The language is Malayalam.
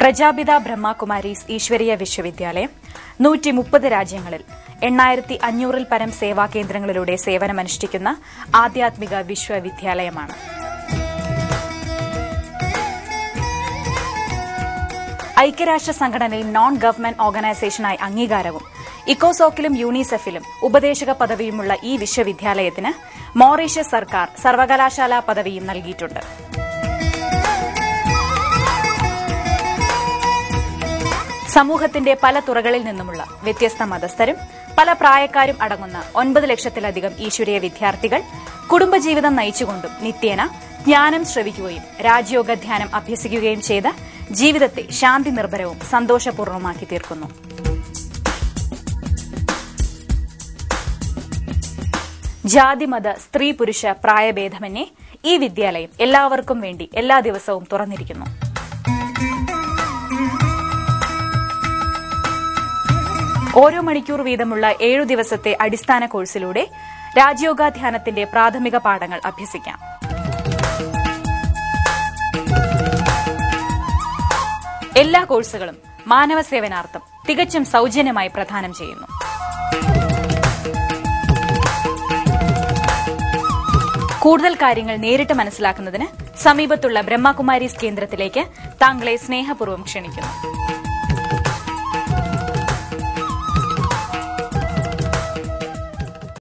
പ്രജാപിത ബ്രഹ്മകുമാരീസ് ഈശ്വരീയ വിശ്വവിദ്യാലയം 130 രാജ്യങ്ങളിൽ 8500-ൽ പരം സേവാ കേന്ദ്രങ്ങളിലൂടെ സേവനമനുഷ്ഠിക്കുന്ന ആധ്യാത്മിക വിശ്വവിദ്യാലയമാണ്. ഐക്യരാഷ്ട്ര സംഘടനയിൽ നോൺ ഗവൺമെന്റ് ഓർഗനൈസേഷനായി അംഗീകാരവും ഇക്കോസോക്കിലും യൂണിസെഫിലും ഉപദേശക പദവിയുമുള്ള ഈ വിശ്വവിദ്യാലയത്തിന് മൌറീഷ്യസ് സർക്കാർ സർവകലാശാലാ പദവിയും നൽകിയിട്ടുണ്ട്. സമൂഹത്തിന്റെ പല തുറകളിൽ നിന്നുമുള്ള വ്യത്യസ്ത മതസ്ഥരും പല പ്രായക്കാരും അടങ്ങുന്ന 9 ലക്ഷത്തിലധികം ഈശ്വരീയ വിദ്യാർത്ഥികൾ കുടുംബജീവിതം നയിച്ചുകൊണ്ടും നിത്യേന ജ്ഞാനം ശ്രവിക്കുകയും രാജയോഗ ധ്യാനം അഭ്യസിക്കുകയും ചെയ്ത് ജീവിതത്തെ ശാന്തി നിർഭരവും സന്തോഷപൂർണവുമാക്കി തീർക്കുന്നു. ജാതിമത സ്ത്രീ പുരുഷ പ്രായഭേദമന്യേ ഈ വിദ്യാലയം എല്ലാവർക്കും വേണ്ടി എല്ലാ ദിവസവും തുറന്നിരിക്കുന്നു. ഓരോ മണിക്കൂർ വീതമുള്ള 7 ദിവസത്തെ അടിസ്ഥാന കോഴ്സിലൂടെ രാജയോഗാധ്യാനത്തിന്റെ പ്രാഥമിക പാഠങ്ങൾ അഭ്യസിക്കാം. എല്ലാ കോഴ്സുകളും മാനവ സേവനാർത്ഥം തികച്ചും സൌജന്യമായി പ്രദാനം ചെയ്യുന്നു. കൂടുതൽ കാര്യങ്ങൾ നേരിട്ട് മനസ്സിലാക്കുന്നതിന് സമീപത്തുള്ള ബ്രഹ്മകുമാരീസ് കേന്ദ്രത്തിലേക്ക് താങ്കളെ സ്നേഹപൂർവ്വം ക്ഷണിക്കുന്നു.